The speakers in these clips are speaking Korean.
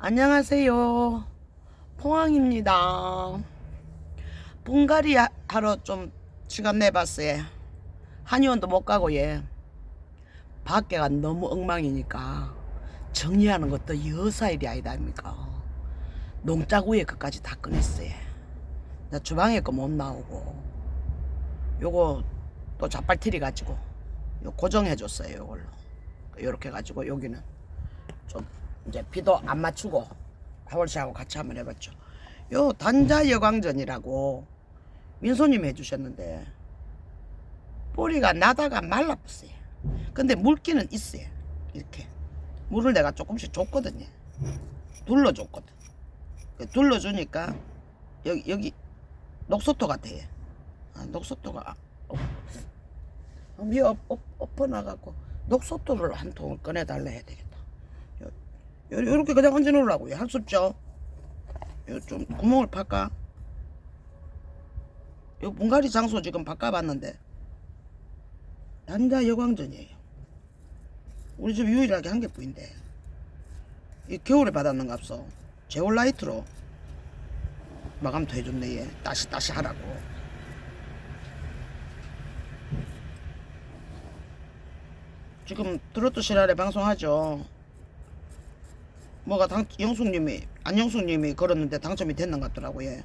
안녕하세요. 포항입니다. 분갈이 하러 좀 시간 내봤어요. 한의원도 못 가고 예. 밖에가 너무 엉망이니까 정리하는 것도 여사일이 아니다 아닙니까. 농작 위에 것까지 다 꺼냈어요. 나 주방에 거 못 나오고 요거 또 자빨트리 가지고 요 고정해줬어요. 요걸로 요렇게 가지고 여기는 좀 이제 비도 안 맞추고 하월씨하고 같이 한번 해봤죠. 요 단자 여광전이라고 민소님이 해주셨는데 뿌리가 나다가 말라붙어요. 근데 물기는 있어요. 이렇게 물을 내가 조금씩 줬거든요. 둘러줬거든. 둘러주니까 여기 녹소토 같아요. 녹소토가 위에 엎어나가고 녹소토를 한 통을 꺼내달라 해야 되겠다. 요렇게 그냥 얹어 놓으려고요. 할 수 없죠. 요 좀 구멍을 팔까? 요 분갈이 장소 지금 바꿔봤는데 단자 여광전이에요. 우리 집 유일하게 한 개뿐인데 이 겨울에 받았는갑소. 제올라이트로 마감도 해줬네. 얘 따시 하라고. 지금 트로트 시랄에 방송하죠. 뭐가 안영숙님이 걸었는데 당첨이 됐는 것 같더라고요.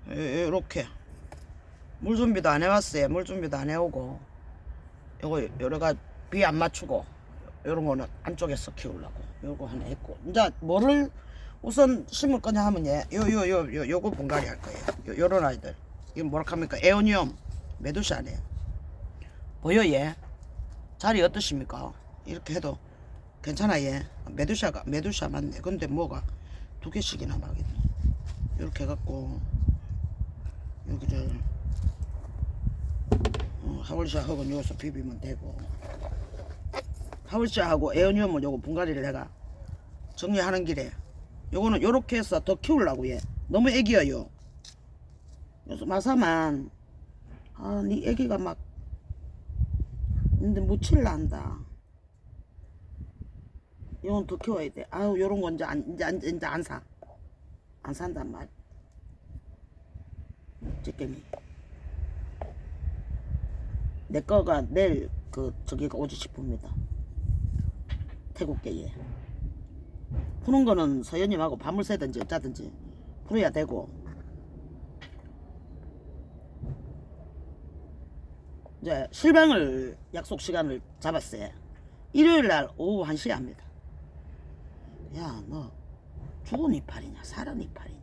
이렇게 물 준비도 안 해왔어요. 물 준비도 안 해오고 요거 여러가 비 안 맞추고 요런 거는 안쪽에서 키우려고 요거 하나 했고 이제 뭐를 우선 심을 거냐 하면 요거 분갈이 할 거예요. 요런 아이들 이건 뭐라 합니까? 에오니움 메두샤네요. 보여 얘 자리 어떠십니까? 이렇게 해도 괜찮아 얘. 메두샤 맞네. 근데 뭐가 두 개씩이나 막이네. 이렇게 해갖고 여기를 하월샤하고 여기서 비비면 되고 하월샤하고 에어니움은 요거 분갈이를 내가 정리하는 길에 요거는 요렇게 해서 더 키우려고 얘. 너무 애기여요. 그래서 마사만 니 애기가 막 근데 묻힐라 한다. 이건 더 키워야 돼. 아유, 요런 건 이제 안 사. 안 산단 말. 찌개미. 내 거가 내일 저기가 오지 싶습니다. 태국계에. 푸는 거는 서연님하고 밤을 새든지 어쩌든지 풀어야 되고. 이제 실방을 약속 시간을 잡았어요. 일요일 날 오후 1시에 합니다. 야, 너 죽은 이파리냐 살은 이파리냐.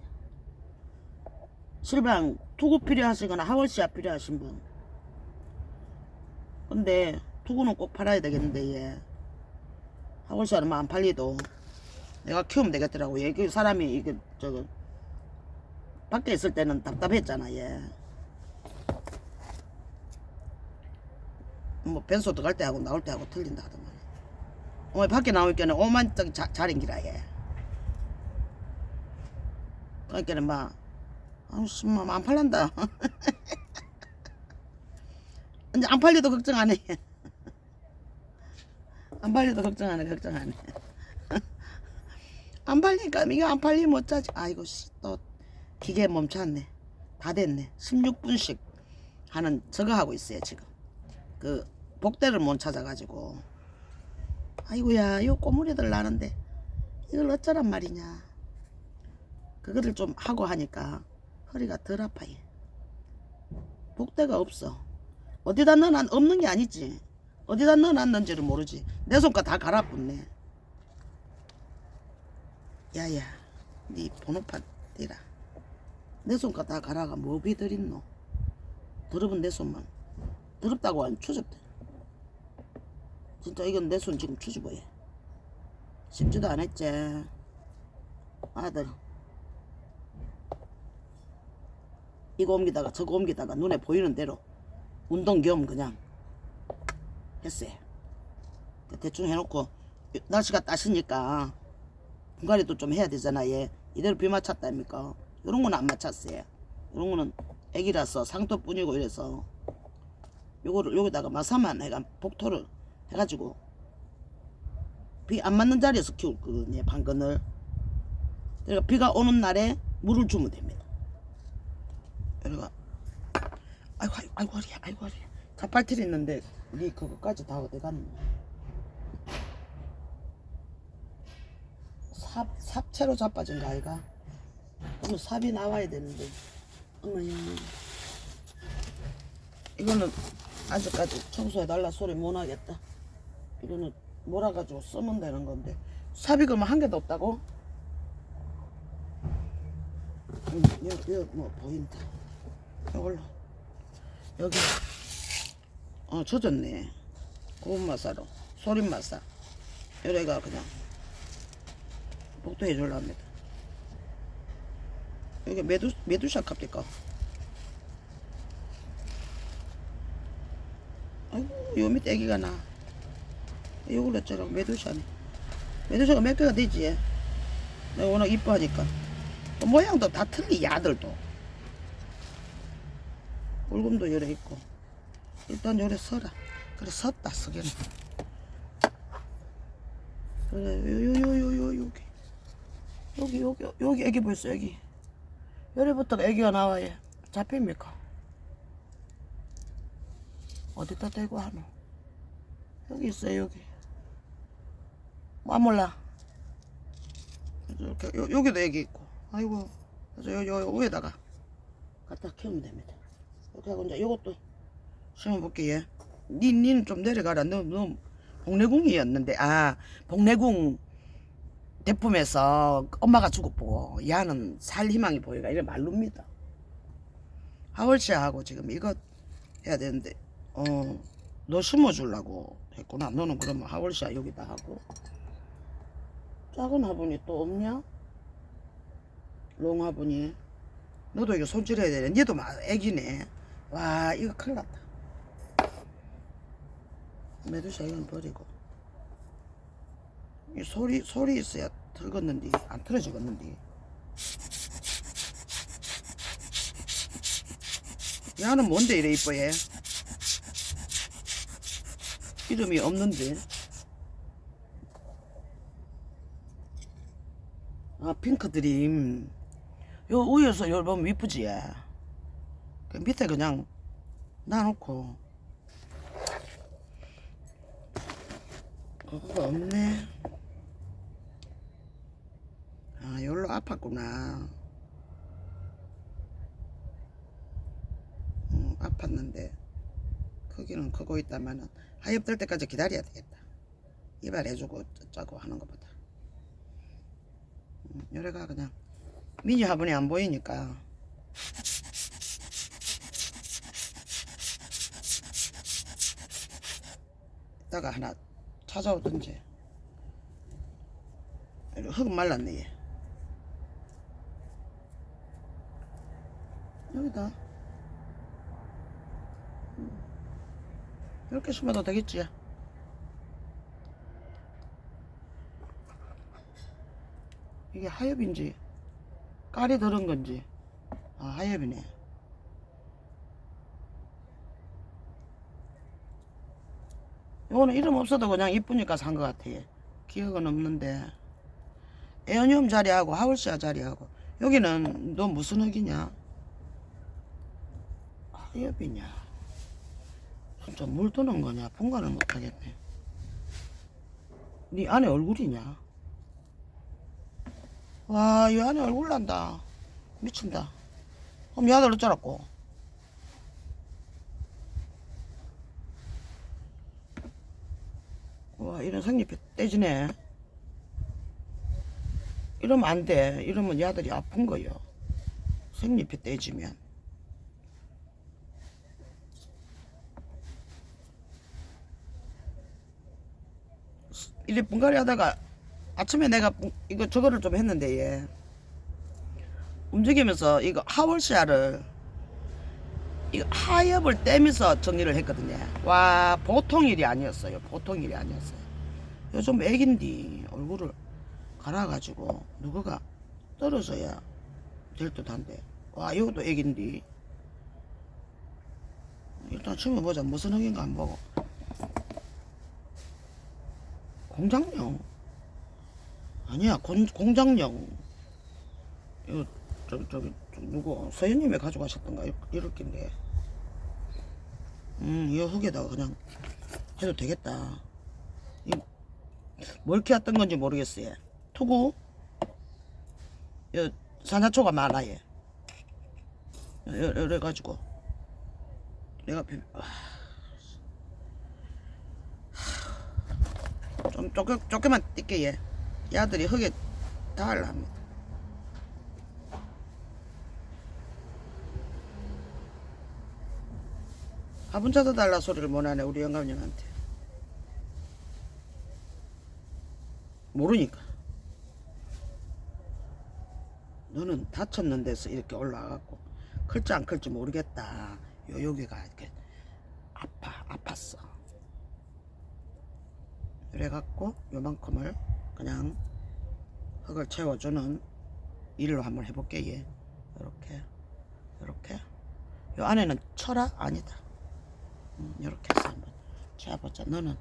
실방 투구 필요하시거나 하월씨야 필요하신 분. 근데 투구는 꼭 팔아야 되겠는데 얘. 하월씨는 뭐 안 팔리도 내가 키우면 되겠더라고. 얘 그 사람이 이게 저거 밖에 있을 때는 답답했잖아 얘. 뭐 변소 들어갈 때 하고 나올 때 하고 틀린다 하더만. 오늘 밖에 나올 때는 오만정 자린기라 얘. 그러니까는 막 아우씨 안 팔란다. 이제 안 팔려도 걱정 안 해. 안 팔려도 걱정 안 해. 안 팔리니까 이거 안 팔리면 어쩌지. 아이고 또 기계 멈췄네. 다 됐네. 16분씩 하는 저거 하고 있어요 지금. 그 복대를 못 찾아가지고. 아이고야 요 꼬물이들 나는데 이걸 어쩌란 말이냐. 그거를 좀 하고 하니까 허리가 덜 아파요. 복대가 없어. 어디다 넣어놨 없는 게 아니지. 어디다 넣어놨는지를 모르지. 내 손가 다 갈아붙네. 야야 니 번호판 떼라. 내 손가 다 갈아가 뭐 비들 있노. 더럽은 내 손만. 더럽다고 하면 추접돼. 진짜 이건 내 손 지금 추접해. 씹지도 안 했지. 아들 이거 옮기다가 저거 옮기다가 눈에 보이는 대로 운동 겸 그냥 했어요. 대충 해놓고 날씨가 따시니까 분갈이도 좀 해야 되잖아 얘. 이대로 비 맞췄다니까. 이런 거는 안 맞췄어요. 이런 거는 애기라서 상토뿐이고 이래서 요거를 여기다가 마사만 해가 복토를 해가지고 비 안 맞는 자리에서 키울 거거든요. 방건을 그러니까 비가 오는 날에 물을 주면 됩니다. 그러니까 아이고 허리. 자팔틀 있는데 니 그거까지 다 어디 갔노? 삽채로 자빠진 거 아이가? 그러면 삽이 나와야 되는데. 어머야. 이거는 아직까지 청소해달라 소리 못 하겠다. 이거는 몰아가지고 쓰면 되는 건데. 삽이 그러면 한 개도 없다고? 여기 뭐 보인다. 이걸로. 여기. 젖었네. 고운 마사로. 소린 마사. 여기가 그냥 복도해 줄라 합니다. 여기 메두샤 값일까? 아이고, 요 밑에 애기가 나. 요걸 어쩌라고, 메두샤네. 메두샤가 몇 개가 되지? 내가 워낙 이뻐하니까. 모양도 다 틀리, 야들도. 울금도 요래 있고. 일단 요래 서라. 그래, 섰다, 서게는. 그래, 여기 애기 벌써 여기. 요래부터 애기가 나와요. 잡힙니까? 어디다 대고 하노? 여기 있어요, 여기. 몰라. 이렇게, 여기도 애기 있고. 아이고. 그래서 요 위에다가 갖다 키우면 됩니다. 이렇게 하고 이제 요것도 심어볼게, 얘. 니는 좀 내려가라. 너 복내궁이었는데, 복내궁 대품에서 엄마가 죽었고, 야는 살 희망이 보이가 이래 말릅니다. 하월씨하고 지금 이거 해야 되는데, 너 심어주려고 했구나. 너는 그러면 하월씨야 여기다 하고. 작은 화분이 또 없냐? 롱 화분이. 너도 이거 손질해야 되네. 니도 막 애기네. 와, 이거 큰일 났다. 메두샤 이건 버리고. 이 소리 있어야 털겠는데, 안 털어지겠는데. 야는 뭔데 이래 이뻐, 얘? 이름이 없는데. 핑크드림. 요 위에서 요 보면 이쁘지? 그 밑에 그냥 놔놓고. 그거가 없네. 여기로 아팠구나. 아팠는데 크기는 크고 있다마는 하엽 될 때까지 기다려야 되겠다. 이발해주고 어쩌고 하는 것보다. 요래가 그냥 미니 화분이 안 보이니까 이따가 하나 찾아오든지. 흙은 말랐네, 얘. 여기다 이렇게 심어도 되겠지. 이게 하엽인지 깔이 들은 건지. 하엽이네. 이거는 이름 없어도 그냥 이쁘니까 산 것 같아. 기억은 없는데. 에어늄 자리하고 하울시아 자리하고. 여기는 너 무슨 흙이냐? 하엽이냐? 진짜 물 드는 거냐? 분간을 못하겠네. 네 안에 얼굴이냐? 와, 이 안에 얼굴 난다. 미친다. 그럼 이 아들 어쩌라고? 와, 이런 생잎이 떼지네. 이러면 안 돼. 이러면 이 아들이 아픈 거요. 생잎이 떼지면. 이래 분갈이 하다가 아침에 내가 이거 저거를 좀 했는데, 얘 움직이면서 이거 하월시아를 이거 하엽을 떼면서 정리를 했거든요. 와, 보통 일이 아니었어요. 보통 일이 아니었어요. 요즘 애긴디 얼굴을 갈아가지고 누구가 떨어져야 될 듯한데. 와, 이것도 애긴디. 일단 심어보자. 무슨 흙인가 안 보고. 공장용 아니야. 공장용. 이거 저기 누구 서현님이 가져가셨던가 이럴 낀데. 이 흙에다가 그냥 해도 되겠다. 뭘 키웠던 건지 모르겠어요. 투구 산화초가 많아 얘. 이래 가지고 내가 좀 조금만 뛸게 얘. 얘들이 흙에 닿으려 합니다. 화분 찾아달라 소리를 못하네 우리 영감님한테. 모르니까. 너는 다쳤는 데서 이렇게 올라와갖고 클지 안 클지 모르겠다. 여기가 이렇게 아팠어. 그래갖고 요만큼을 그냥 흙을 채워주는 일로 한번 해볼게 얘. 이렇게 요 안에는 철아? 아니다. 이렇게 해서 한번 채워보자. 너는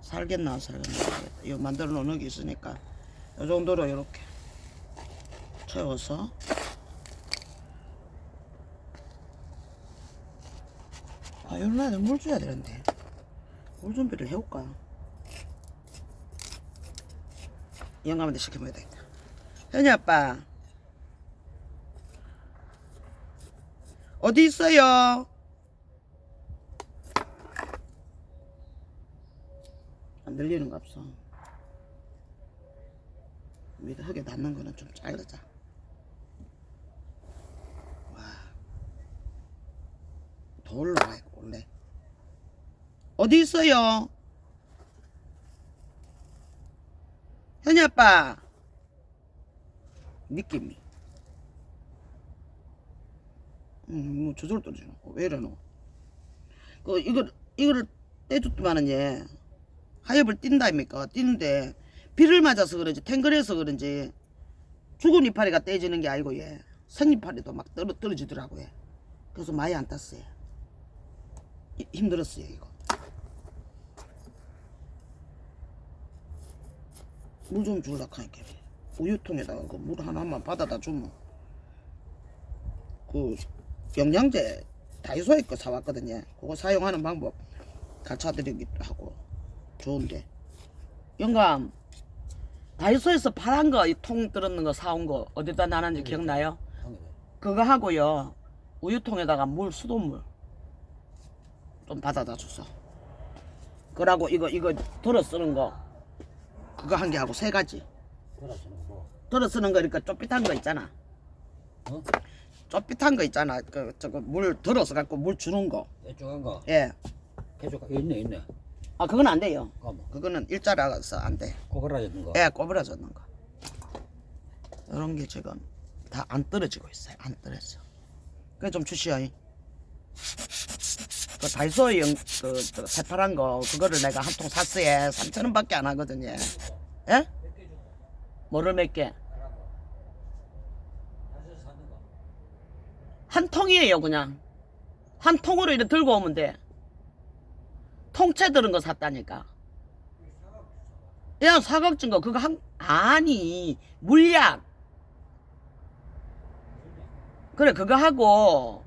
살겠나 모르겠다. 이거 만들어 놓은 흙이 있으니까 요 정도로 이렇게 채워서 이런 애들 물 줘야 되는데 물 준비를 해올까? 영감한테 시켜봐야 되겠다. 현이 아빠 어디 있어요? 안 들리는 거 없어. 밑에 흙에 닿는 거는 좀 자르자. 와, 더 올라가 있고 원래. 어디 있어요? 현이 아빠. 느낌이. 뭐 저절로 떨어지노. 왜 이러노? 이거를 떼줬더만은 얘 하엽을 띈다입니까? 띄는데 비를 맞아서 그런지 탱글해서 그런지 죽은 이파리가 떼지는 게 아니고 얘 생이파리도 막 떨어지더라고 얘. 그래서 많이 안 땄어요. 힘들었어요 이거. 물 좀 줄라 하니까 우유통에다가 그 물 하나만 받아다 주면 그 영양제 다이소에 거 사왔거든요. 그거 사용하는 방법 가르쳐드리기도 하고 좋은데. 영감 다이소에서 파란 거 이 통 들었는 거 사온 거 어디다 놔놨는지 기억나요? 그거 하고요 우유통에다가 수돗물 좀 받아다 줬어. 그러고 이거 덜어 쓰는 거 그거 한 개 하고 3가지. 덜어 쓰는 거 그러니까 좁빗한 거 있잖아. 좁빗한 거 있잖아. 저거 물 덜어서 갖고 물 주는 거. 쪼간 거. 예. 계속 있네. 아 그건 안 돼요. 어머. 그거는 일자라서 안 돼. 꼬부라졌는 거. 예, 꼬부라졌는 거. 이런 게 지금 다 안 떨어지고 있어요. 안 떨어져. 그래 좀 주시오. 그 다이소에 그 새파란 거 그거를 내가 한 통 샀어요. 3,000원밖에 안 하거든요. 예? 뭐를 몇 개? 한 통이에요 그냥. 한 통으로 이렇게 들고 오면 돼. 통째 들은 거 샀다니까. 야 사각진 거 그거 아니 물약. 그래 그거 하고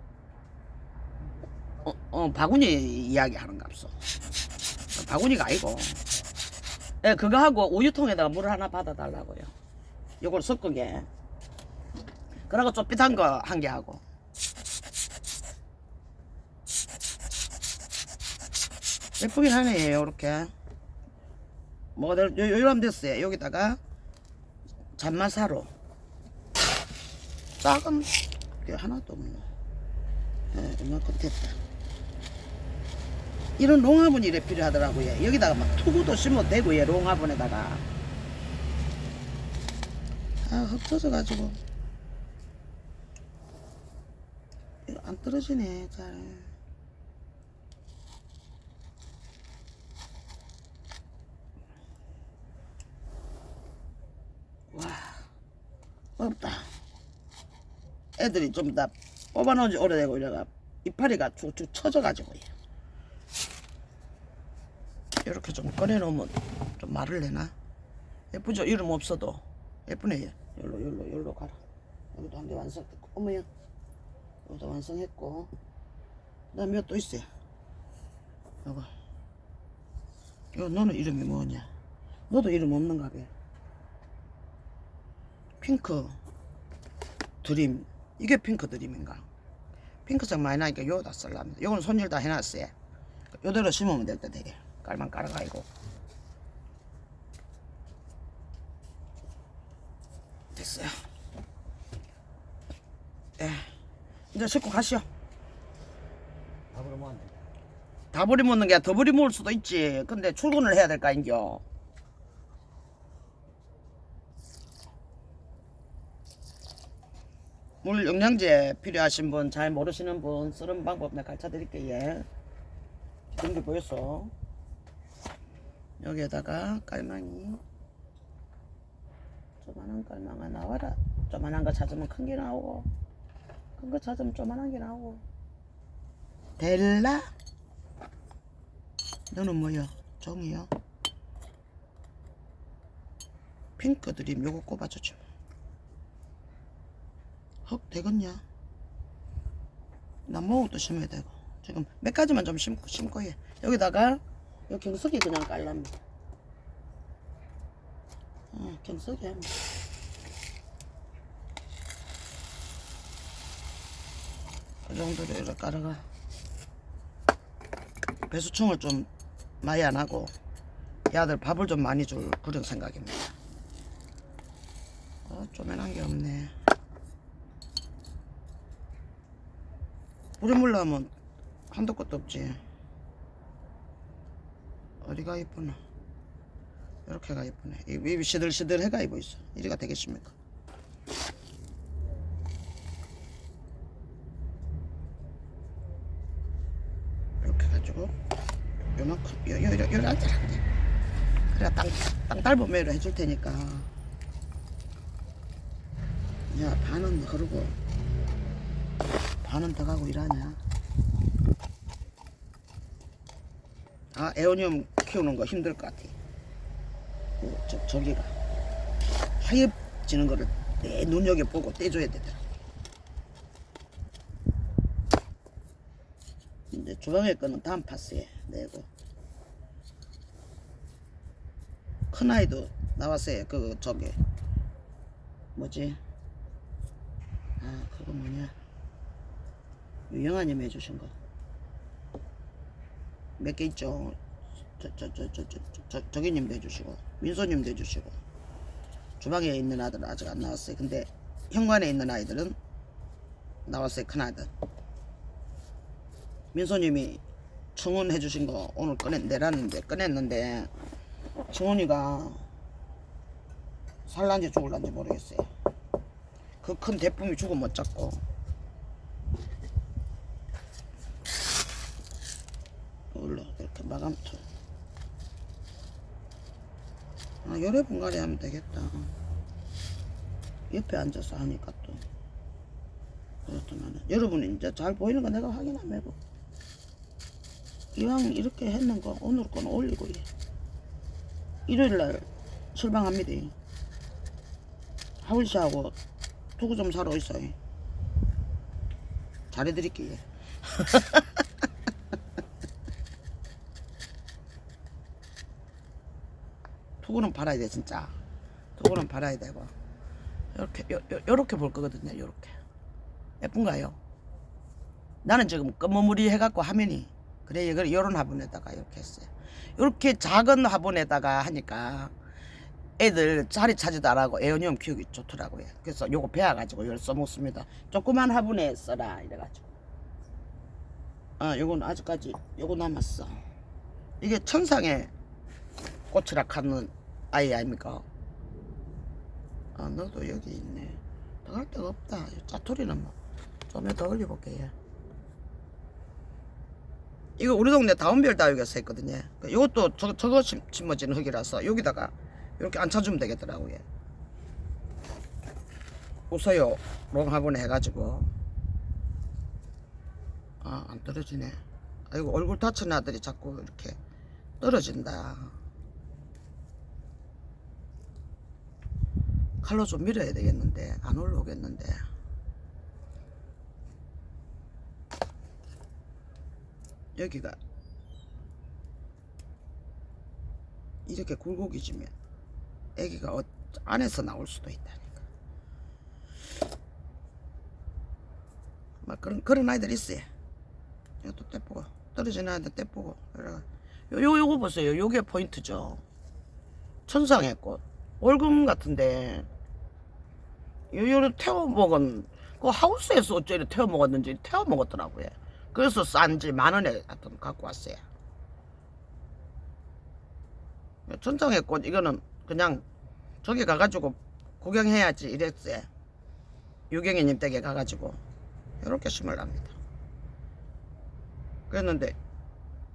바구니 이야기 하는가 없어. 바구니가 아니고. 예, 그거 하고 우유통에다가 물 하나 받아달라고요. 요걸 섞게. 그러고 좁빗한 거 한 개 하고. 예쁘긴 하네 요렇게. 뭐가 요런 됐어요. 여기다가 잔마사로 작은 게 하나도 없네. 예, 이만큼 됐다. 이런 롱화분이 이래 필요하더라고요. 여기다가 막 투구도 심어도 되고, 롱화분에다가. 흩어져가지고. 이거 안 떨어지네, 잘. 와, 어렵다. 애들이 좀 다 뽑아놓은 지 오래되고 이래가 이파리가 쭉쭉 쳐져가지고. 이렇게 좀 꺼내놓으면 좀 말을 내나? 예쁘죠? 이름 없어도 예쁘네. 열로 가라. 여기도 한 개 완성됐고, 어머야, 여기도 완성했고, 그다음 몇 또 있어요. 요거. 요 너는 이름이 뭐냐? 너도 이름 없는가 봐. 핑크 드림. 이게 핑크 드림인가? 핑크색 많이 나니까 요다 쓸랍니다. 요거는 손질 다 해놨어요. 요대로 심으면 될 때 되게 깔만 깔아가지고. 됐어요. 예. 이제 싣고 가시오. 밥으로 먹었네. 다버리 먹는 게 더 버리 먹을 수도 있지. 근데 출근을 해야 될 거 아닌겨. 물 영양제 필요하신 분, 잘 모르시는 분 쓰는 방법 내가 가르쳐 드릴게요. 이런 게 보였어. 여기에다가 깔망이, 조만한 깔망아 나와라. 조만한 거 찾으면 큰 게 나오고, 큰 거 찾으면 조만한 게 나오고. 델라? 너는 뭐야? 종이요? 핑크 드림 요거 꼽아주죠. 헉 되겠냐? 남봉도 심어야 되고. 지금 몇 가지만 좀 심고 해. 여기다가 요 경석이 그냥 깔랍니다. 경석이 하면 그 정도로 이렇게 깔아가. 배수충을 좀 많이 안 하고 야들 밥을 좀 많이 줄 그런 생각입니다. 쪼맨한 게 없네. 뿌리 물라면 한도 끝도 없지. 어디가 이쁘나? 이렇게가 이쁘네. 이 시들시들해가 입어 있어. 이리가 되겠습니까? 이렇게 가지고 요만큼 여기 앉아라 그래. 그래 땅 밟으면 이래 해줄 테니까. 야 반은 흐르고 반은 더 가고 일하냐? 아 에오니움 키우는 거 힘들 것 같아. 저기가 하얘지는 거를 내 눈여겨보고 떼줘야 되더라. 이제 주방에 거는 다음 파스에 내고. 큰 아이도 나왔어요. 그 저기 뭐지? 아 그거 뭐냐? 유영아님 해주신 거 몇 개 있죠. 저기님도 해주시고 민소님도 해주시고. 주방에 있는 아들은 아직 안 나왔어요. 근데 현관에 있는 아이들은 나왔어요. 큰 아들. 민소님이 청혼 해주신 거 오늘 꺼냈는데 청혼이가 살란지 죽을란지 모르겠어요. 그 큰 대품이 죽으면 못 잡고. 올라 이렇게 마감토. 요래 분갈이 하면 되겠다. 옆에 앉아서 하니까 또 그렇더만. 여러분이 이제 잘 보이는 거 내가 확인하면 해보. 이왕 이렇게 했는 거 오늘 거는 올리고 일요일날 출방합니다. 하울씨하고 두고 좀 사러 있어요. 잘해드릴게요. 투구는 팔아야 돼 진짜. 투구는 팔아야 되고. 요렇게 볼 거거든요. 요렇게 예쁜가요? 나는 지금 검은무리 해갖고 화면이 그래 요런 화분에다가 이렇게 했어요. 요렇게 작은 화분에다가 하니까 애들 자리 차지도 안 하고 에어니움 키우기 좋더라고요. 그래서 요거 베어가지고 이걸 써먹습니다. 조그만 화분에 써라 이래가지고. 요건 아직까지 요거 남았어. 이게 천상의 꽃이라 하는 아이 아닙니까? 너도 여기 있네. 더 갈 데가 없다. 짜투리는 뭐 좀 더 올려볼게요. 이거 우리 동네 다운별 다육에서 했거든요. 이것도 저거 심어지는 흙이라서 여기다가 이렇게 앉혀주면 되겠더라고요. 웃어요 롱화분에 해가지고. 안 떨어지네. 아이고 얼굴 다친 아들이 자꾸 이렇게 떨어진다. 칼로 좀 밀어야 되겠는데 안 올라오겠는데. 여기가 이렇게 굴곡이 지면 애기가 안에서 나올 수도 있다니까. 막 그런 아이들 있어요. 이것도 떼보고 떨어지는 아이들 떼보고. 요거 보세요. 요게 포인트죠. 천상의 꽃 월금 같은데 요를 태워 먹은 그 하우스에서 어째 이렇게 태워 먹었는지 태워 먹었더라고요. 그래서 싼지 10,000원에 하여튼 갖고 왔어요. 천상의 꽃 이거는 그냥 저기 가가지고 구경해야지 이랬어요. 유경이님 댁에 가가지고 이렇게 심으랍니다. 그랬는데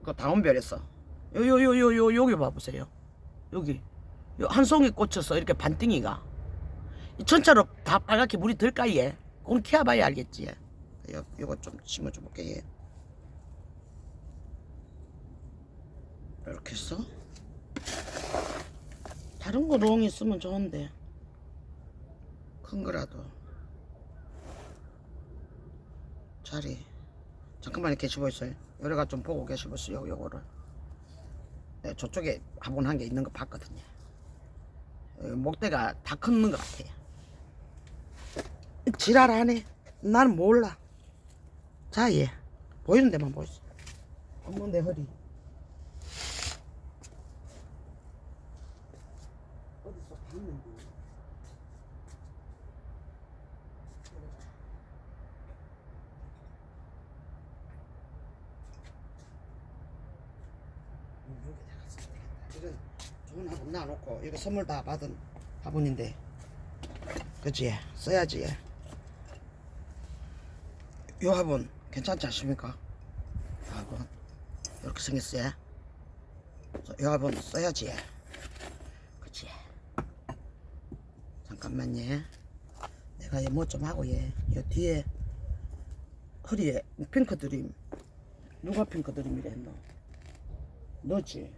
그 다운별에서 여기 봐보세요. 여기 한 송이 꽂혀서 이렇게 반띵이가 전체로 다 빨갛게 물이 들까 얘. 그건 키워봐야 알겠지. 요거 좀 심어줘 볼게 얘. 이렇게 해서 다른 거 롱 있으면 좋은데 큰 거라도 자리 잠깐만 계시고 있어요. 요래가 좀 보고 계시고 있어요. 요거를 네, 저쪽에 화분한 게 있는 거 봤거든요. 목대가 다 컸는 것 같아요. 지랄하네. 나는 몰라. 자, 얘 보이는 데만 보이지. 어머 내 허리. 어디서 봤는데. 이건 좋은 화분 놔놓고 이거 선물 다 받은 화분인데 그치? 써야지. 요 화분 괜찮지 않습니까? 화분 이렇게 생겼어요. 요 화분 써야지. 그치? 잠깐만요. 내가 뭐 좀 하고 요 뒤에 허리에 핑크 드림. 누가 핑크 드림이래 했노? 너지?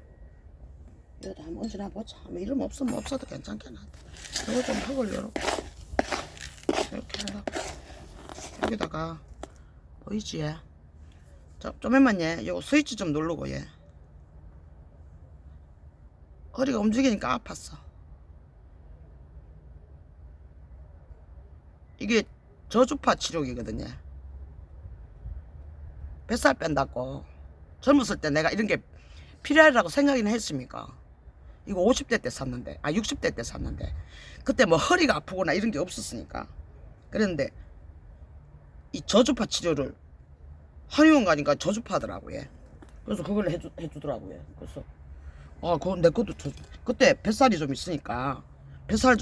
이거 다 한번 지나 보자. 뭐 이름 없으면 없어도 괜찮겠나. 이거 좀 흙을 이렇게 하려고. 여기다가 보이지? 얘? 좀만 얘. 요 스위치 좀 누르고 얘. 허리가 움직이니까 아팠어. 이게 저주파 치료기거든요. 뱃살 뺀다고. 젊었을 때 내가 이런 게 필요하다고 생각이나 했습니까? 이거 50대 때 샀는데, 60대 때 샀는데, 그때 뭐 허리가 아프거나 이런 게 없었으니까. 그랬는데, 이 저주파 치료를 한의원 가니까 저주파 하더라고요. 그래서 그걸 해주더라고요. 그래서, 그거 내 것도 그때 뱃살이 좀 있으니까, 뱃살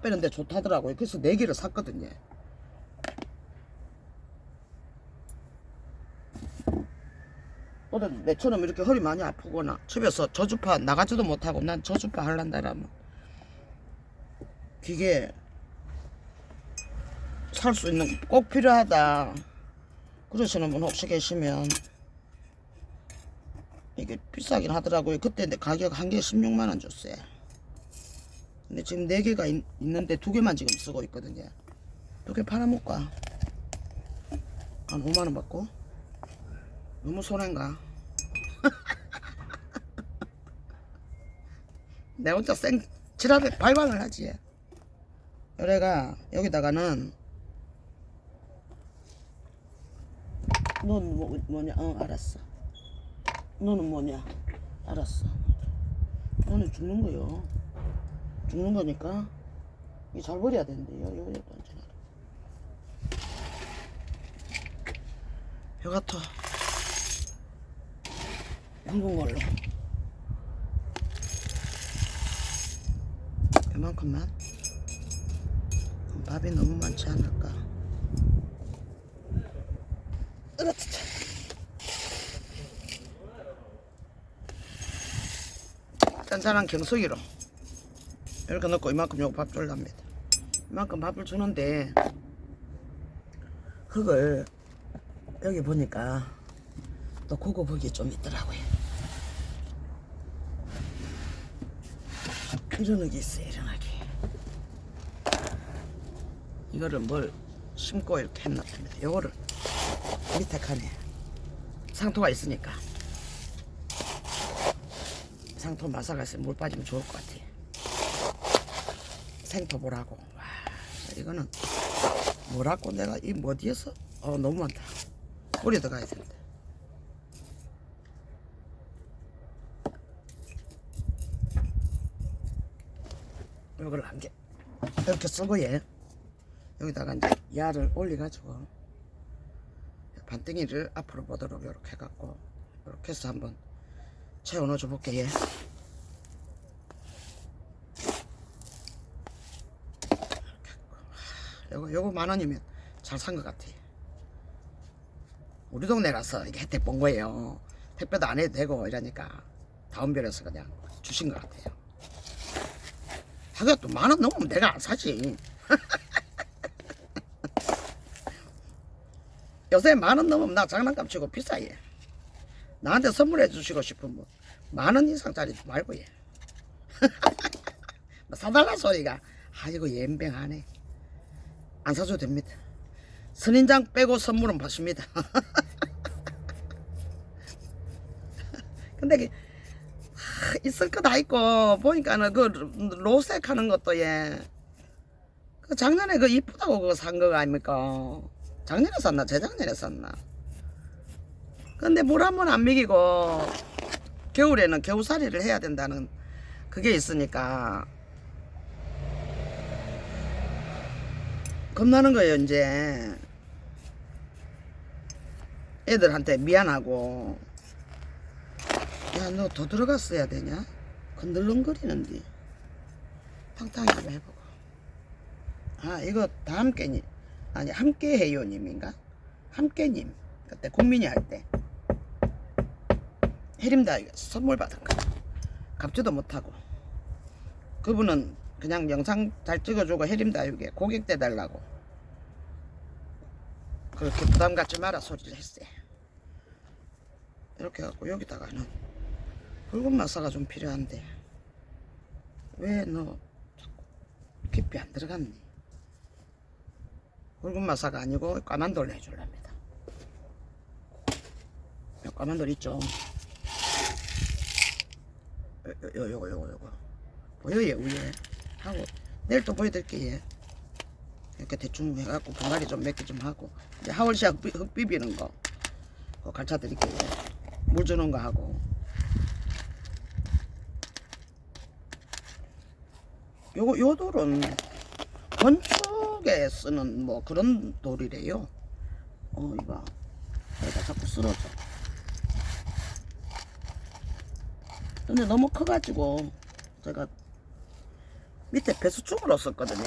빼는데 좋다더라고요. 그래서 4개를 샀거든요. 너도 내처럼 이렇게 허리 많이 아프거나 집에서 저주파 나가지도 못하고 난 저주파 할란다라면 기계 살 수 있는 꼭 필요하다 그러시는 분 혹시 계시면 이게 비싸긴 하더라고요. 그때 가격 한 개에 16만원 줬어요. 근데 지금 4개가 있는데 2개만 지금 쓰고 있거든요. 2개 팔아먹까 한 5만원 받고 너무 손해인가? 내 혼자 지랄에 발광을 하지. 요래가 여기다가는 너는 뭐냐? 알았어. 너는 뭐냐? 알았어. 너는 죽는 거요. 죽는 거니까 이게 잘 버려야 되는데요. 요거 앉혀놔라. 요 같아. 굵은 걸로 이만큼만. 밥이 너무 많지 않을까. 으라차. 짠짠한 경수기로 이렇게 넣고 이만큼 요거 밥 줄랍니다. 이만큼 밥을 주는데 흙을 여기 보니까 또 고급 흙이 좀 있더라고요. 이런 흙이 있어요. 이런 흙이 이거를 뭘 심고 이렇게 해놨답니다. 요거를 밑에 칸에 상토가 있으니까 상토 마사가 있으면 물 빠지면 좋을 것 같아. 생토보라고. 와, 이거는 뭐라고 내가 이 어디에서 너무 많다. 뿌리 들어가야 된다. 이걸 한 개 이렇게 쓰고 얘 여기다가 이제 야를 올려가지고 반땡이를 앞으로 보도록 이렇게 해갖고 이렇게 해서 한번 채워 넣어 줘 볼게. 얘 요거 10,000원이면 잘 산 것 같아. 우리 동네 가서 이게 혜택 본 거예요. 택배도 안 해도 되고 이러니까 다운별에서 그냥 주신 것 같아요. 하기가 또 10,000원 넘으면 내가 안 사지. 요새 10,000원 넘으면 나 장난감 치고 비싸. 얘 나한테 선물해 주시고 싶으면 10,000원 이상짜리 말고 얘 사달라 소리가 아이고 옌병하네. 안 사줘도 됩니다. 선인장 빼고 선물은 받습니다. 근데 있을 거 다 있고 보니까는 그 로색 하는 것도 얘 그 작년에 그 이쁘다고 그거 산 거 아닙니까? 작년에 샀나 재작년에 샀나? 근데 물 한 번 안 먹이고 겨울에는 겨우살이를 해야 된다는 그게 있으니까 겁나는 거예요. 이제 애들한테 미안하고 야 너 더 들어갔어야 되냐? 건들렁거리는데 탕탕이 한번 해보고. 아 이거 다 함께님 아니 함께해요 님인가? 함께님 그때 국민이 할 때 해림다 선물 받은 거 갚지도 못하고 그분은 그냥 영상 잘 찍어주고 해림다육에 고객 대달라고 그렇게 부담 갖지 마라 소리를 했어요. 이렇게 해갖고 여기다가는 붉은 마사가 좀 필요한데 왜 너 깊이 안 들어갔니? 붉은 마사가 아니고 까만돌 해줄랍니다. 까만돌 있죠? 요거 보여요 위에 하고 내일 또 보여드릴게. 얘 이렇게 대충 해갖고 분갈이 좀 몇 개 좀 하고 이제 하월시아 흙 비비는 거 그거 가르쳐 드릴게요. 물 주는 거 하고 요 돌은 건축에 쓰는 뭐 그런 돌이래요. 이거 여기다 자꾸 쓰러져. 근데 너무 커가지고 제가 밑에 배수축으로 썼거든요.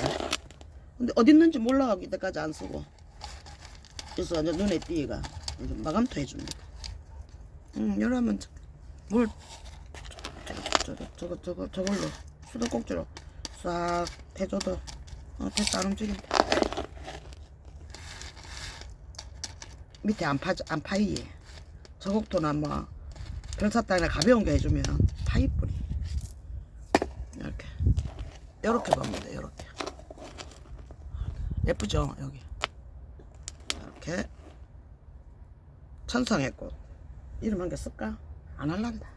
근데 어디 있는지 몰라가지고 이때까지 안 쓰고 그래서 완전 눈에 띄가 마감토 해줍니다. 이러면 물 저걸로 수도꼭지로 싹 해줘도 됐다 안 움직인다. 밑에 안 파이 저곡토나 뭐 별사탕이나 가벼운 거 해주면 파이뿌리 이렇게 봅니다. 이렇게 예쁘죠? 여기 이렇게 천성의 꽃 이름 한 개 쓸까? 안 할란다.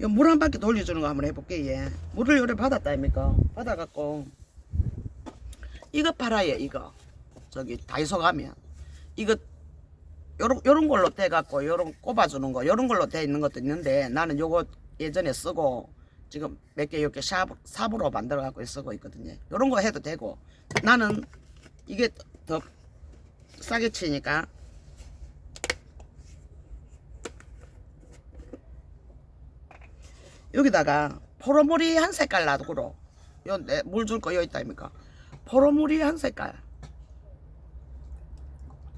이 물 한 바퀴 돌려주는 거 한번 해볼게. 얘 물을 요래 받았다 아닙니까? 받아갖고 이거 팔아요. 이거 저기 다이소 가면 이거 요런 걸로 떼갖고 요런 꼽아주는 거 요런 걸로 돼 있는 것도 있는데 나는 요거 예전에 쓰고 지금 몇 개 이렇게 삽으로 만들어 갖고 쓰고 있거든요. 요런 거 해도 되고 나는 이게 더 싸게 치니까 여기다가 포로물이 한 색깔 놔두고 물 줄 거 여기 있다 아닙니까? 포로물이 한 색깔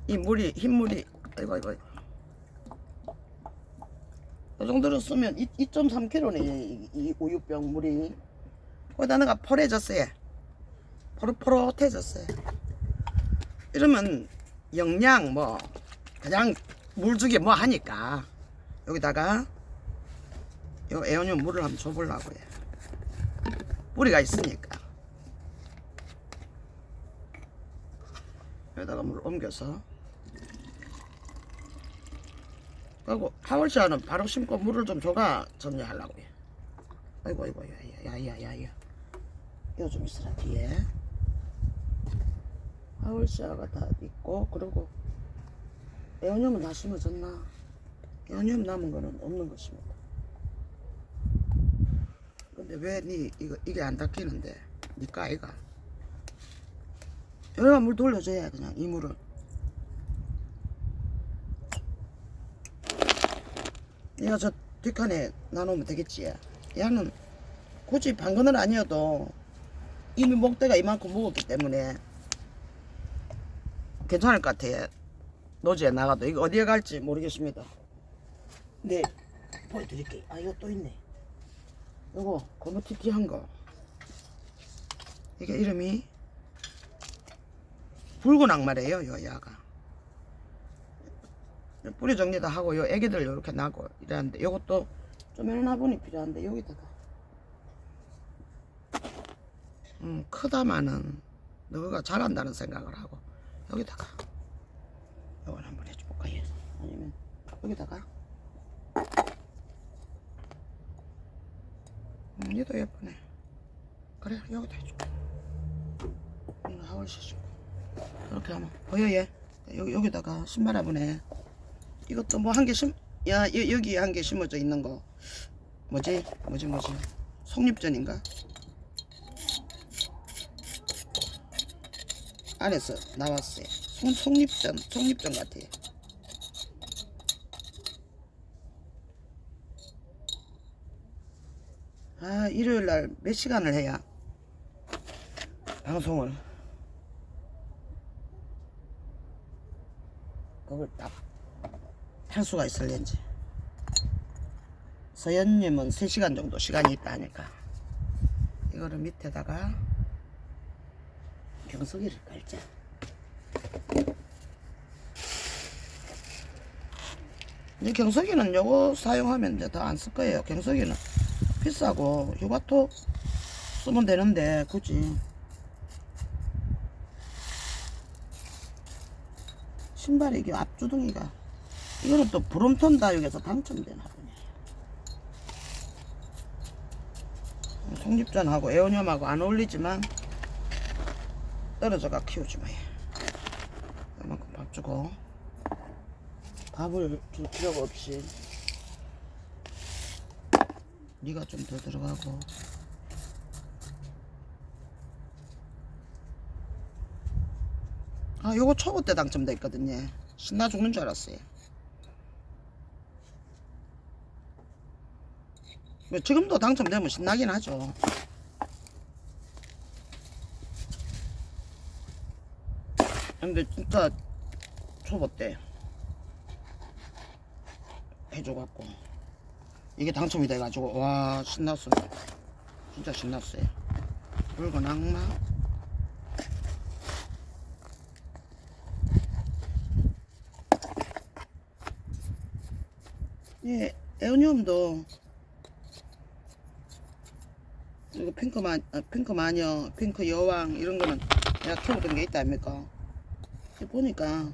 이 물이 흰물이 이거 이 정도로 쓰면 2.3kg네 이 우유병 물이. 거기다 내가 포래졌어요. 포릇포릇해졌어요. 이러면 영양 뭐 그냥 물 주기 뭐 하니까 여기다가 요 에어늄 물을 한번 줘보려고 해. 뿌리가 있으니까 여기다가 물 옮겨서. 그리고 하월시아는 바로 심고 물을 좀 줘가 정리하려고 해. 아이고 야야야야야. 이거 좀 있으라 뒤에. 하월시아가 다 있고 그리고 에어늄은 다 심어졌나? 에어늄 남은 거는 없는 것입니다. 근데 왜 니 이게 안 닦이는데? 니까 아이가. 여기가 물 돌려줘야 그냥 이 물은. 얘가 저 뒷칸에 놔놓으면 되겠지. 얘는 굳이 방건은 아니어도 이미 목대가 이만큼 먹었기 때문에 괜찮을 것 같아. 노지에 나가도 이거 어디에 갈지 모르겠습니다. 근데 보여드릴게요. 아 이거 또 있네. 요거 거무튀튀한 거. 이게 이름이 붉은 악마래요. 요 야가 뿌리 정리도 하고 요 애기들 요렇게 나고 이러는데 요것도 좀 해놔보니 필요한데 여기다가 크다마는 너가 잘한다는 생각을 하고 여기다가 요걸 한번 해줘볼까 얘. 아니면 여기다가 얘도 예쁘네. 그래 여기다 해줄게. 이거 하월시 주고 이렇게 하면 보여 얘. 여기다가 신발 화분에 이것도 뭐 한 개 여기 한 개 심어져 있는 거 뭐지 속립전인가 안에서 나왔어요. 속립전 같아요. 아 일요일날 몇 시간을 해야 방송을 그걸 딱 할 수가 있을는지. 서연님은 3시간 정도 시간이 있다 하니까 이거를 밑에다가 경석이를 깔자. 이 경석이는 요거 사용하면 이제 더 안 쓸 거예요. 경석이는 비싸고 휴가토 쓰면 되는데 굳이 신발이 이게 앞주둥이가 이거는 또 브롬톤 다육에서 당첨되나 보네. 속립전하고 에어늄하고 안 어울리지만 떨어져가 키우지 마. 이만큼 밥 주고 밥을 줄 필요가 없이 니가 좀 더 들어가고. 아 요거 초보 때 당첨돼 있거든요. 신나 죽는 줄 알았어요. 지금도 당첨되면 신나긴 하죠. 근데 진짜 초보 때 해줘갖고 이게 당첨이 돼가지고 와 신났어. 진짜 신났어요. 붉은 악마. 예, 에어늄도 이거 핑크 마녀, 핑크 여왕 이런 거는 내가 키워본 게 있다 아닙니까? 보니까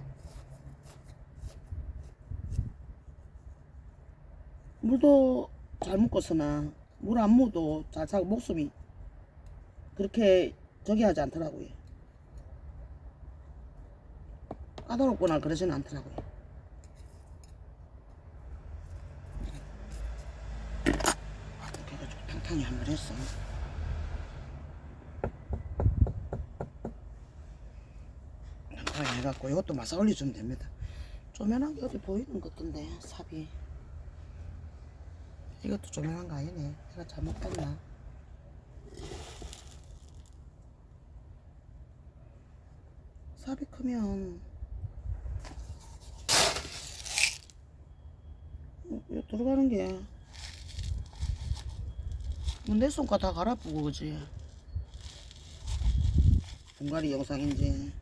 물도 잘 먹고서나 물 안 먹어도 잘 자고 목숨이 그렇게 저기 하지 않더라고요. 까다롭거나 그러지는 않더라고요. 이렇게 해가지고 탕탕이 한번 했어. 탕탕이 해갖고 이것도 마사 올려주면 됩니다. 조면한 게 어디 보이는 것 같던데 삽이. 이것도 조면한 거 아니네. 내가 잘못 봤나? 삽이 크면 들어가는 게 내 손가 다 갈아쁘고 그지? 분갈이 영상인지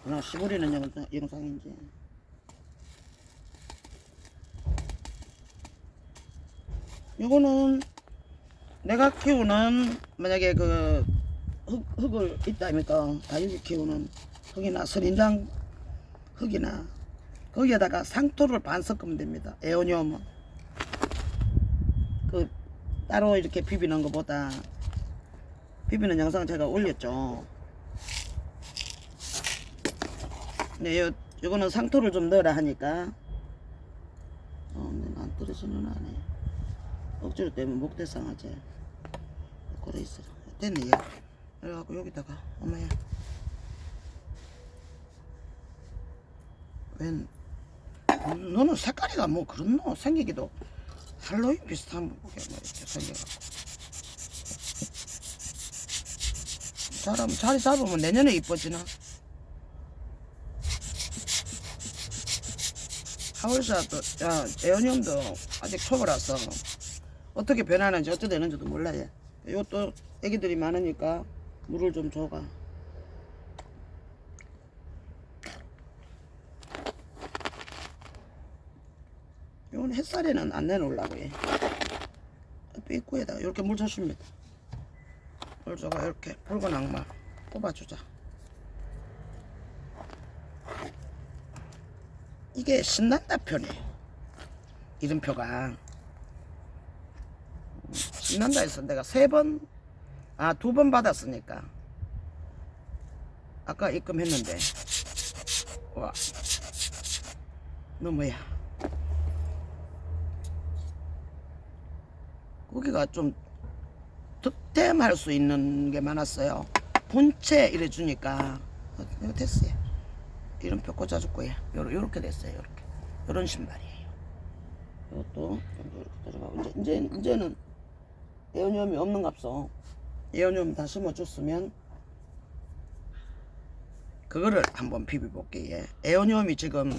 그냥 시부리는 영상인지. 요거는 내가 키우는 만약에 그 흙을 있다니까 다육이 키우는 흙이나 선인장 흙이나 거기에다가 상토를 반 섞으면 됩니다. 에오니움은 그 따로 이렇게 비비는 것보다 비비는 영상 제가 올렸죠. 근데 요거는 상토를 좀 넣으라 하니까 근데 안 떨어지는 않네. 억지로 때문에 목대상하지. 그래 있어. 됐네. 그래갖고 여기다가 엄마야. 웬 너는 색깔이가 뭐 그렇노? 생기기도 할로윈 비슷한 게 뭐 이렇게 생겨갖고. 자리 잡으면 내년에 이뻐지나? 하울샤도 야 에어니움도 아직 초보라서 어떻게 변하는지 어떻게 되는지도 몰라요. 이것도 애기들이 많으니까 물을 좀 줘가. 이건 햇살에는 안 내놓으려고 해. 입구에다가 이렇게 물 줘줍니다. 물 줘가 이렇게 붉은 악마 뽑아주자. 이게 신난다 표네. 이름표가 신난다 해서 내가 2번 받았으니까 아까 입금했는데 와 너 뭐야 거기가 좀 득템할 수 있는 게 많았어요. 본체 이래 주니까 이거 됐어요. 이름표 꽂아줄 거야. 요렇게 됐어요. 요렇게 요런 신발이에요. 이것도 이렇게 들어가고 이제는 에어니움이 없는갑소. 에어니움 다 심어줬으면 그거를 한번 비벼볼게요. 에어니움이 지금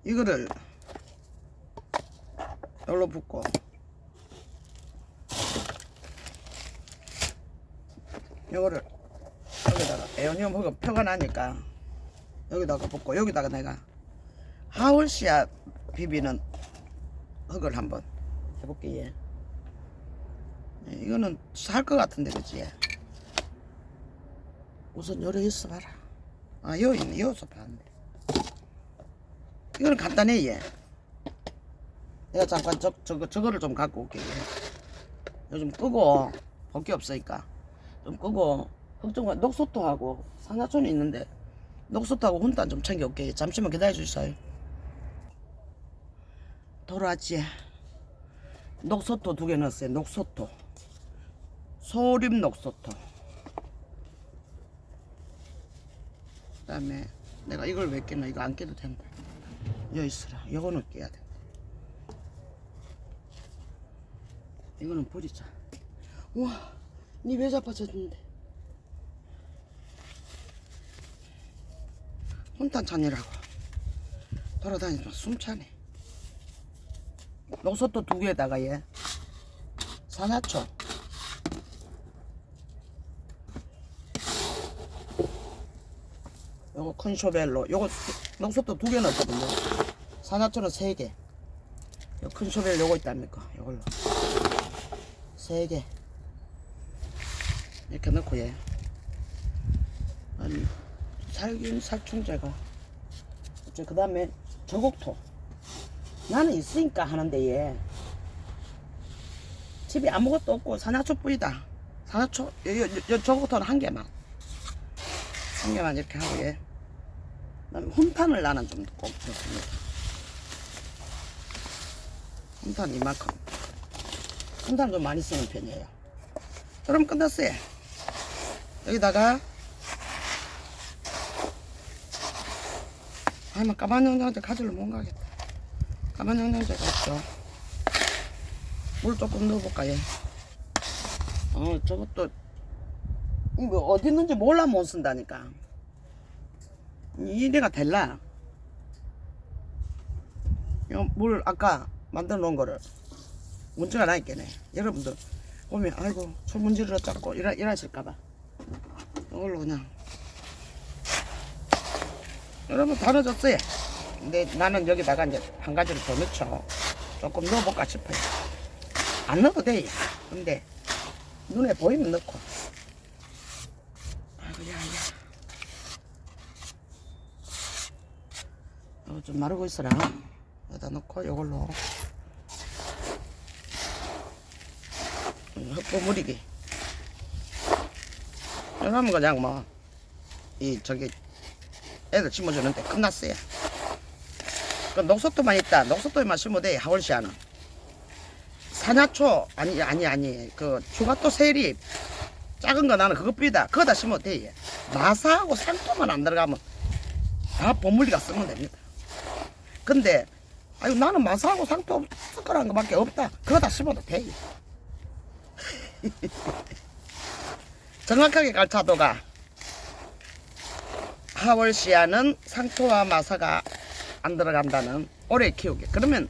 이거를 여기로 붓고 요거를 여기다가 에어니움 흙은 표가 나니까 여기다가 붓고 여기다가 내가 하울시아 비비는 흙을 한번 해볼게. 예, 이거는 살 것 같은데 그치? 우선 요래 있어 봐라. 여 있네. 여기서 봤는데 이거는 간단해. 얘 내가 잠깐 저거를 좀 갖고 올게. 요즘 끄고 볼 게 없으니까 좀 끄고 걱정과 녹소토하고 산화초는 있는데 녹소토하고 혼단 좀 챙겨올게. 잠시만 기다려주세요. 도라지 녹소토 2개 넣었어요. 녹소토 소림 녹소토. 그 다음에 내가 이걸 왜 깼나. 이거 안 깨도 된다. 여기 있으라. 이거는 깨야 돼. 이거는 버리자. 우와 니 왜 잡아졌는데. 혼탄찬이라고 돌아다니면 숨차네. 녹소토 2개에다가 얘 산화초 요거 큰 쇼벨로 요거 녹소토 2개 넣었거든요. 산화초는 3개. 요 큰 쇼벨 요거 있답니까. 요걸로 3개 이렇게 넣고 얘 살균 살충제가 그 다음에 저곡토 나는 있으니까 하는데 얘 집에 아무것도 없고 산화초 뿌이다. 산화초 저곡토는 한 개만 이렇게 하고 얘 그다음에 훈탄을 나는 좀 꼭 넣습니다. 훈탄 이만큼. 훈탄 좀 많이 쓰는 편이에요. 그럼 끝났어요. 여기다가 아마 까만 영양제 가지러 못 가겠다. 까만 영양제가 없죠. 물 조금 넣어볼까 얘. 저것도 이거 어디 있는지 몰라 못 쓴다니까. 이래가 될라. 물 아까 만들어 놓은 거를 문제가 나 있겠네. 여러분들 보면 아이고 소문지르러 잡고 이러실까봐 이걸로 그냥 여러분 다 넣어줬어요. 근데 나는 여기다가 이제 한 가지를 더 넣죠. 조금 넣어볼까 싶어요. 안 넣어도 돼. 근데 눈에 보이면 넣고. 아이고야, 야. 이거 좀 마르고 있어라. 여기다 넣고 이걸로 흙보 무리기. 이러면 그냥 뭐 이 저기 애들 심어주는데 끝났어요. 그 녹색도만 있다. 녹색도만 심어도 돼. 하월시아는 사냐초 아니 그 휴가토 세립 작은 거 나는 그거 뿌리다. 그거 다 심어도 돼. 마사하고 상토만 안 들어가면 다 보물리가 쓰면 됩니다. 근데 아유 나는 마사하고 상토 섞어라는 거밖에 없다. 그거 다 심어도 돼. 정확하게 갈차도가 하월시아는 상토와 마사가 안 들어간다는 오래 키우기. 그러면